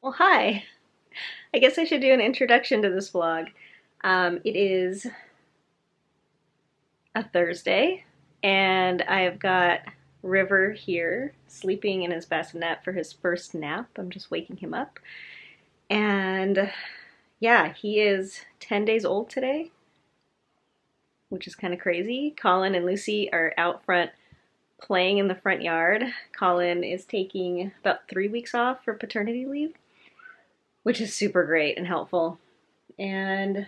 Well, hi. I guess I should do an introduction to this vlog. It is a Thursday, and I've got River here sleeping in his bassinet for his first nap. I'm just waking him up. And yeah, he is 10 days old today, which is kind of crazy. Colin and Lucy are out front playing in the front yard. Colin is taking about 3 weeks off for paternity leave, which is super great and helpful. And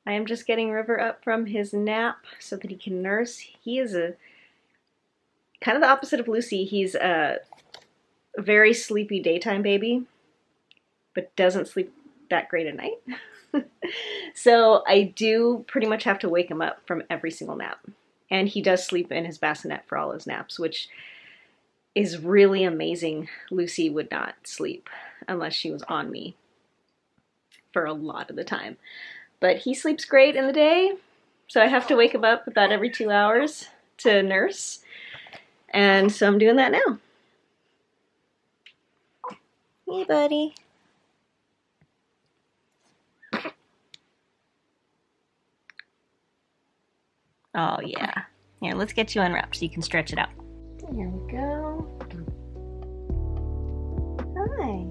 I am just getting River up from his nap so that he can nurse. He is a kind of the opposite of Lucy. He's a very sleepy daytime baby, but doesn't sleep that great at night. So I do pretty much have to wake him up from every single nap. And he does sleep in his bassinet for all his naps, which is really amazing. Lucy would not sleep unless she was on me for a lot of the time. But he sleeps great in the day, so I have to wake him up about every 2 hours to nurse. And so I'm doing that now. Hey, buddy. Oh, yeah. Here, let's get you unwrapped so you can stretch it out. There we go. Hi.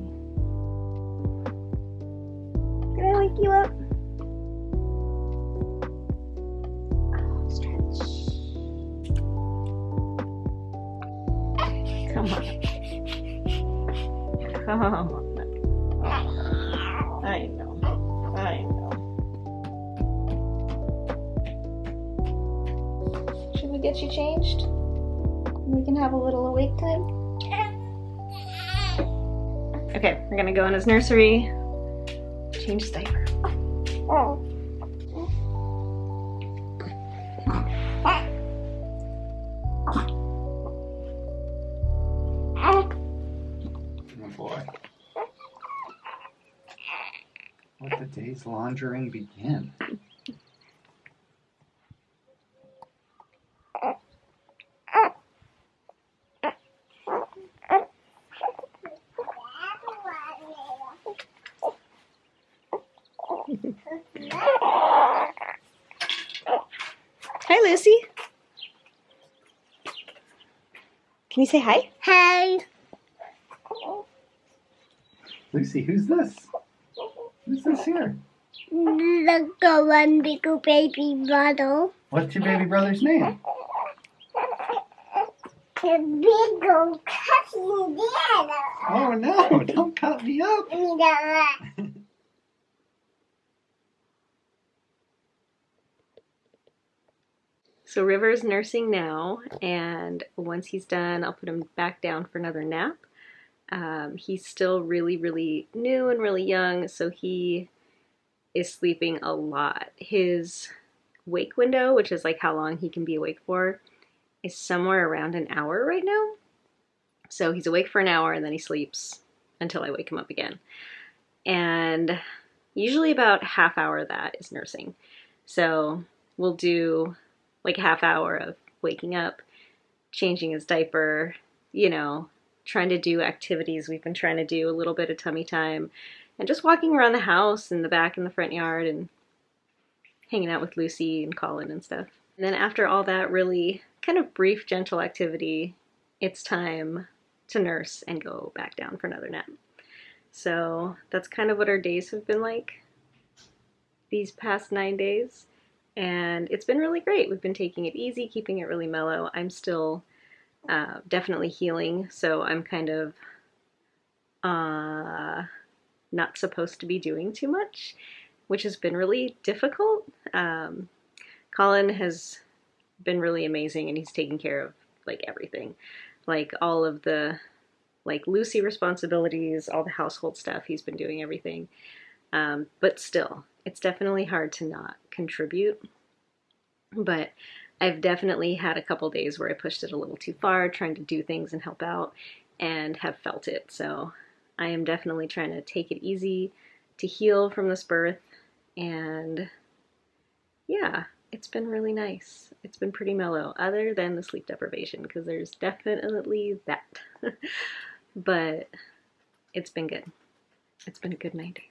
Did I wake you up? Oh, stretch. Come on. Come on. Oh, I know. I know. Should we get you changed? We can have a little awake time. Okay, we're gonna go in his nursery, change his diaper. Oh boy. Let the day's laundering begin. Hi, Lucy. Can you say hi? Hi. Lucy, who's this? Who's this here? Little one big baby brother. What's your baby brother's name? The big old cutting dad. Oh no, don't cut me up. So River's nursing now, and once he's done, I'll put him back down for another nap. He's still really, really new and really young, so he is sleeping a lot. His wake window, which is like how long he can be awake for, is somewhere around an hour right now. So he's awake for an hour and then he sleeps until I wake him up again. And usually about half hour of that is nursing. So we'll do like a half hour of waking up, changing his diaper, you know, trying to do activities we've been trying to do, a little bit of tummy time, and just walking around the house in the back in the front yard and hanging out with Lucy and Colin and stuff. And then after all that really kind of brief, gentle activity, it's time to nurse and go back down for another nap. So that's kind of what our days have been like these past 9 days. And it's been really great. We've been taking it easy, keeping it really mellow. I'm still definitely healing, so I'm kind of not supposed to be doing too much, which has been really difficult. Colin has been really amazing, and he's taken care of like everything, like all of the like Lucy responsibilities, all the household stuff. He's been doing everything, but still, it's definitely hard to not contribute. But I've definitely had a couple days where I pushed it a little too far, trying to do things and help out, and have felt it. So I am definitely trying to take it easy to heal from this birth. And yeah, it's been really nice. It's been pretty mellow, other than the sleep deprivation, because there's definitely that. But it's been good. It's been a good 9 days.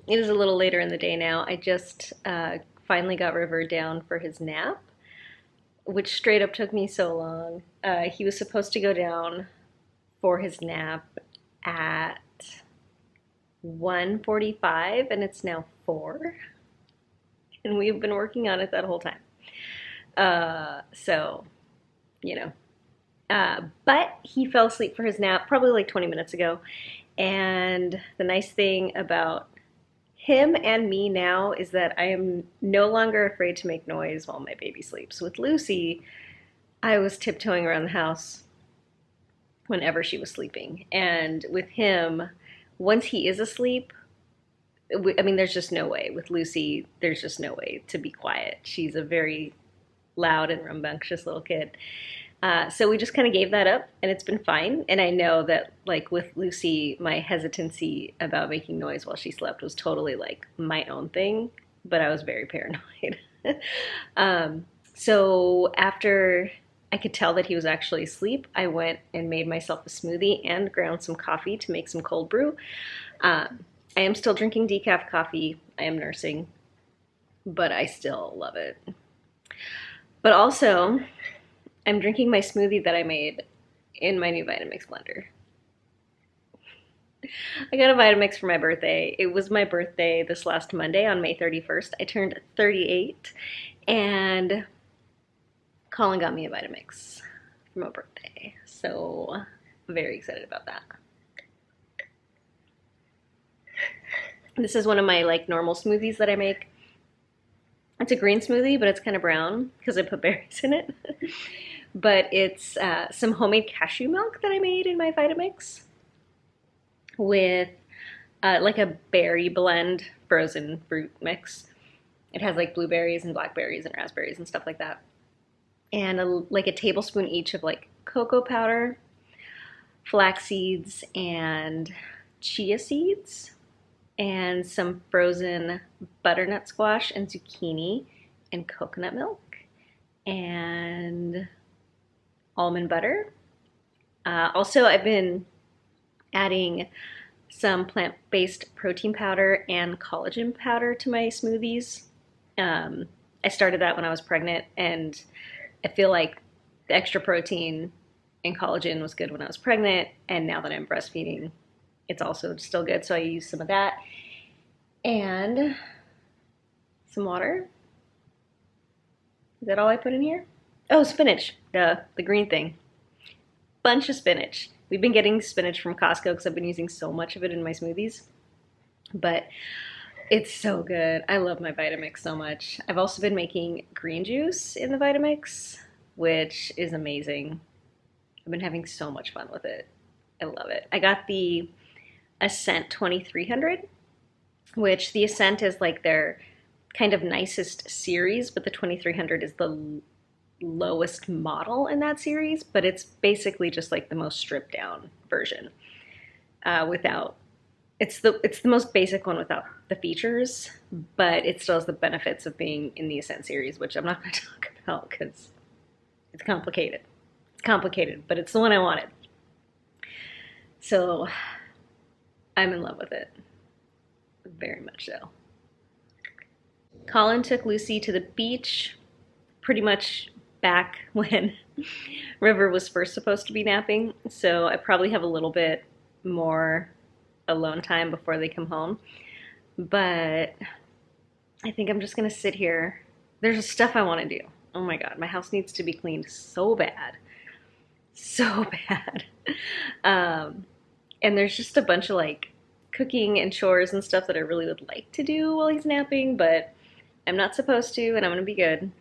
It is a little later in the day now. I just finally got River down for his nap, which straight up took me so long. He was supposed to go down for his nap at 1:45, and it's now 4. And we've been working on it that whole time. So, you know. But he fell asleep for his nap probably like 20 minutes ago. And the nice thing about him and me now is that I am no longer afraid to make noise while my baby sleeps. With Lucy, I was tiptoeing around the house whenever she was sleeping. And with him, once he is asleep, I mean, there's just no way. With Lucy, there's just no way to be quiet. She's a very loud and rambunctious little kid. So we just kind of gave that up, and it's been fine. And I know that, like, with Lucy, my hesitancy about making noise while she slept was totally, like, my own thing, but I was very paranoid. So after I could tell that he was actually asleep, I went and made myself a smoothie and ground some coffee to make some cold brew. I am still drinking decaf coffee. I am nursing, but I still love it. But also, I'm drinking my smoothie that I made in my new Vitamix blender. I got a Vitamix for my birthday. It was my birthday this last Monday on May 31st. I turned 38, and Colin got me a Vitamix for my birthday. So I'm very excited about that. This is one of my like normal smoothies that I make. It's a green smoothie, but it's kind of brown because I put berries in it. But it's some homemade cashew milk that I made in my Vitamix with like a berry blend frozen fruit mix. It has like blueberries and blackberries and raspberries and stuff like that. And like a tablespoon each of like cocoa powder, flax seeds, and chia seeds, and some frozen butternut squash and zucchini and coconut milk and almond butter. Also, I've been adding some plant-based protein powder and collagen powder to my smoothies. I started that when I was pregnant, and I feel like the extra protein and collagen was good when I was pregnant, and now that I'm breastfeeding, it's also still good, so I use some of that. And some water. Is that all I put in here? Oh, spinach, the green thing. Bunch of spinach. We've been getting spinach from Costco because I've been using so much of it in my smoothies. But it's so good. I love my Vitamix so much. I've also been making green juice in the Vitamix, which is amazing. I've been having so much fun with it. I love it. I got the Ascent 2300, which the Ascent is like their kind of nicest series, but the 2300 is the lowest model in that series, but it's basically just like the most stripped down version. It's the most basic one without the features, but it still has the benefits of being in the Ascent series, which I'm not going to talk about because it's complicated. It's complicated, but it's the one I wanted. So I'm in love with it. Very much so. Colin took Lucy to the beach pretty much back when River was first supposed to be napping, so I probably have a little bit more alone time before they come home. But I think I'm just gonna sit here. There's stuff I want to do. Oh my god, my house needs to be cleaned so bad. So bad. And there's just a bunch of like cooking and chores and stuff that I really would like to do while he's napping, but I'm not supposed to, and I'm gonna be good.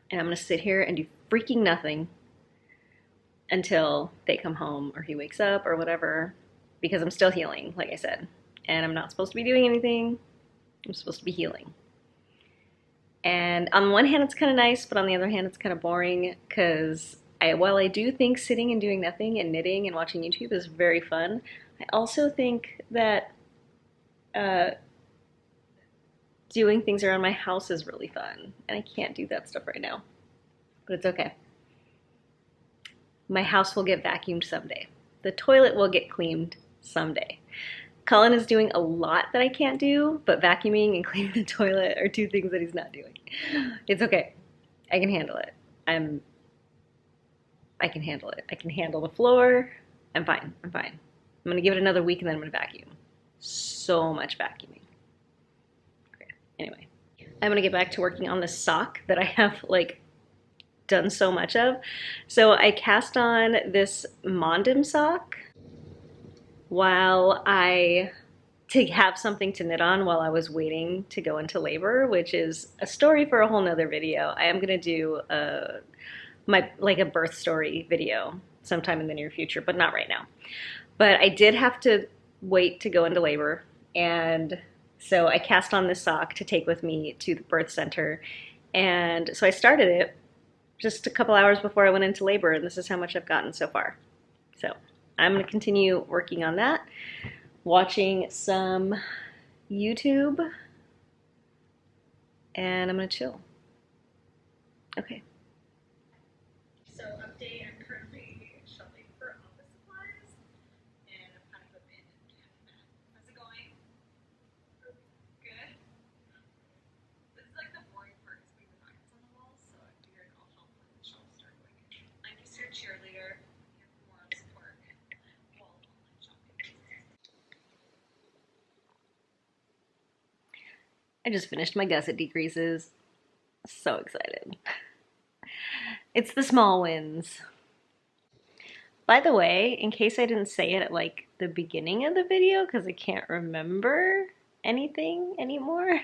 And I'm gonna sit here and do freaking nothing until they come home or he wakes up or whatever, because I'm still healing, like I said. And I'm not supposed to be doing anything. I'm supposed to be healing. And on one hand, it's kind of nice, but on the other hand, it's kind of boring, because while I do think sitting and doing nothing and knitting and watching YouTube is very fun, I also think that doing things around my house is really fun, and I can't do that stuff right now, but it's okay. My house will get vacuumed someday. The toilet will get cleaned someday. Colin is doing a lot that I can't do, but vacuuming and cleaning the toilet are two things that he's not doing. It's okay. I can handle it. I can handle it. I can handle the floor. I'm fine. I'm fine. I'm gonna give it another week and then I'm gonna vacuum. So much vacuuming. Okay. Anyway, I'm gonna get back to working on this sock that I have like done so much of. So I cast on this Mondim sock to have something to knit on while I was waiting to go into labor, which is a story for a whole nother video. I am gonna do a birth story video sometime in the near future, but not right now. But I did have to wait to go into labor, and so I cast on this sock to take with me to the birth center. And so I started it just a couple hours before I went into labor, and this is how much I've gotten so far. So I'm going to continue working on that, watching some YouTube, and I'm going to chill. Okay. So update, I'm currently shopping for office supplies and I'm kind of in and how's it going? Good? This is like the boring part is putting the buckets on the walls, so I figured I'll help when the shelves start going. I'm just your cheerleader, your moral support while online shopping. I just finished my gusset decreases. So excited. It's the small wins. By the way, in case I didn't say it at like the beginning of the video because I can't remember anything anymore,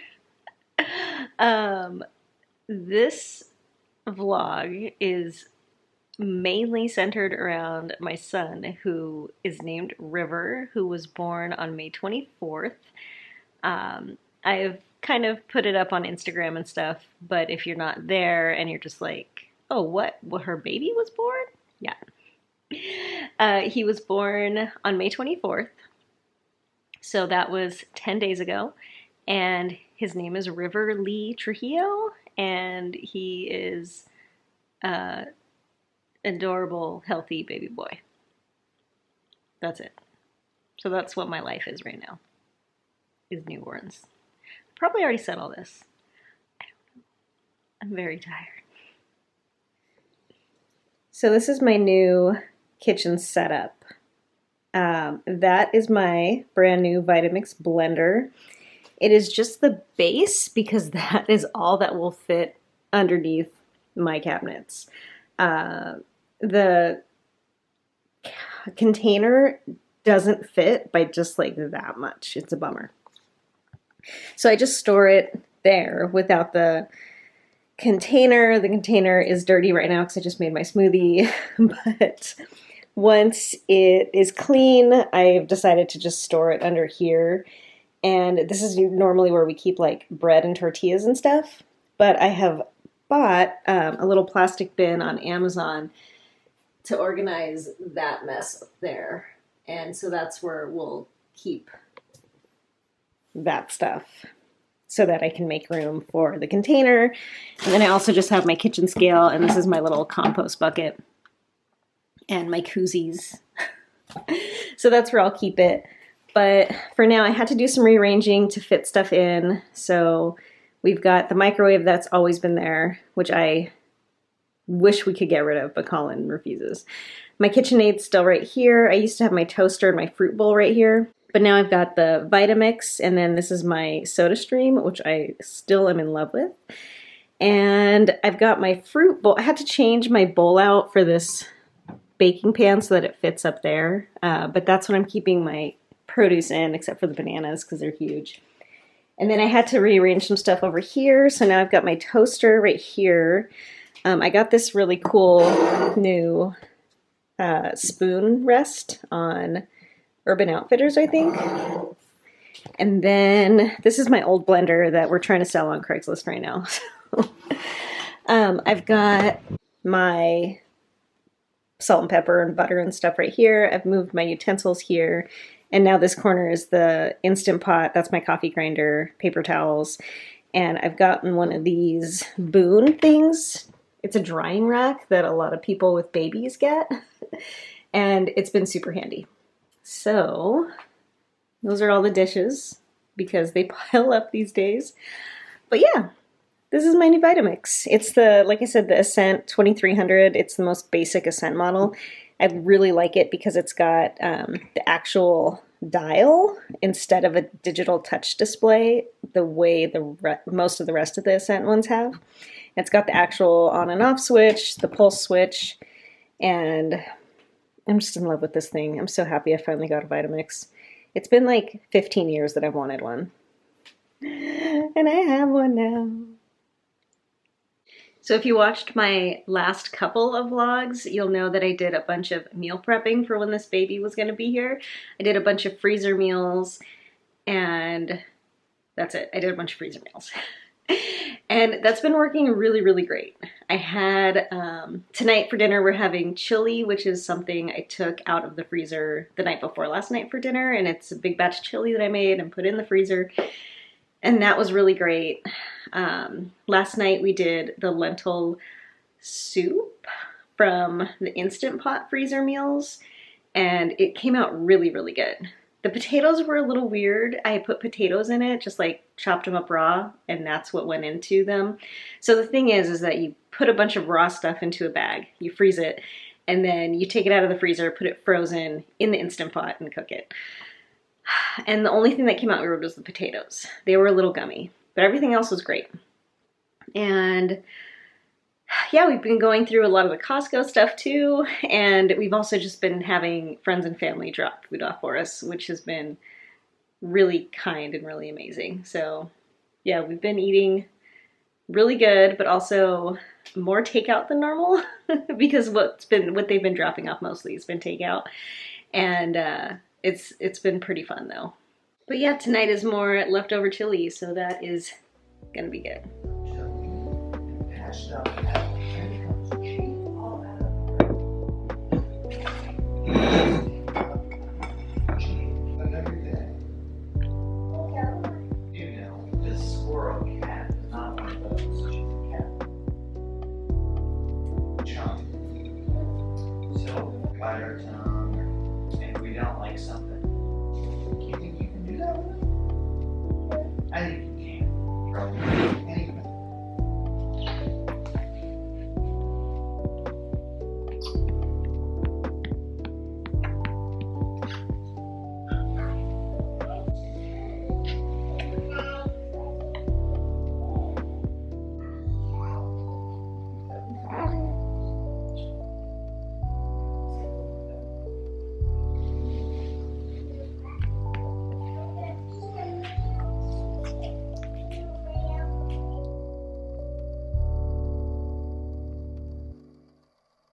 this vlog is mainly centered around my son, who is named River, who was born on May 24th. I've kind of put it up on Instagram and stuff, but if you're not there and you're just like, oh, what? Well, her baby was born? Yeah. He was born on May 24th, so that was 10 days ago, and his name is River Lee Trujillo, and he is adorable, healthy baby boy. That's it. So that's what my life is right now, is newborns. Probably already said all this. I don't know. I'm very tired. So this is my new kitchen setup. That is my brand new Vitamix blender. It is just the base because that is all that will fit underneath my cabinets. The container doesn't fit by just like that much. It's a bummer. So I just store it there without the container. The container is dirty right now because I just made my smoothie, but once it is clean, I've decided to just store it under here. And this is normally where we keep like bread and tortillas and stuff, but I have bought a little plastic bin on Amazon to organize that mess up there. And so that's where we'll keep that stuff so that I can make room for the container. And then I also just have my kitchen scale, and this is my little compost bucket and my koozies. So that's where I'll keep it. But for now, I had to do some rearranging to fit stuff in. So we've got the microwave that's always been there, which I wish we could get rid of, but Colin refuses. My KitchenAid's still right here. I used to have my toaster and my fruit bowl right here. But now I've got the Vitamix, and then this is my SodaStream, which I still am in love with. And I've got my fruit bowl. I had to change my bowl out for this baking pan so that it fits up there. But that's what I'm keeping my produce in, except for the bananas because they're huge. And then I had to rearrange some stuff over here. So now I've got my toaster right here. I got this really cool new spoon rest on Urban Outfitters, I think. And then this is my old blender that we're trying to sell on Craigslist right now. I've got my salt and pepper and butter and stuff right here. I've moved my utensils here. And now this corner is the Instant Pot. That's my coffee grinder, paper towels. And I've gotten one of these Boon things. It's a drying rack that a lot of people with babies get. And it's been super handy. So those are all the dishes because they pile up these days. But yeah, this is my new Vitamix. It's the, like I said, the Ascent 2300. It's the most basic Ascent model. I really like it because it's got the actual dial instead of a digital touch display the way most of the rest of the Ascent ones have. It's got the actual on and off switch, the pulse switch, and I'm just in love with this thing. I'm so happy I finally got a Vitamix. It's been like 15 years that I've wanted one. And I have one now. So if you watched my last couple of vlogs, you'll know that I did a bunch of meal prepping for when this baby was going to be here. I did a bunch of freezer meals, and that's it. I did a bunch of freezer meals. And that's been working really, really great. I had, tonight for dinner, we're having chili, which is something I took out of the freezer the night before last night for dinner, and it's a big batch of chili that I made and put in the freezer. And that was really great. Last night we did the lentil soup from the Instant Pot freezer meals, and it came out really, really good. The potatoes were a little weird. I put potatoes in it, just like chopped them up raw, and that's what went into them. So the thing is that you put a bunch of raw stuff into a bag, you freeze it, and then you take it out of the freezer, put it frozen in the Instant Pot and cook it. And the only thing that came out weird was the potatoes. They were a little gummy, but everything else was great. And yeah, we've been going through a lot of the Costco stuff too, and we've also just been having friends and family drop food off for us, which has been really kind and really amazing. So yeah, we've been eating really good, but also more takeout than normal because what they've been dropping off mostly has been takeout, and it's been pretty fun though. But yeah, tonight is more leftover chili, so that is gonna be good. Bite our tongue, and we don't like something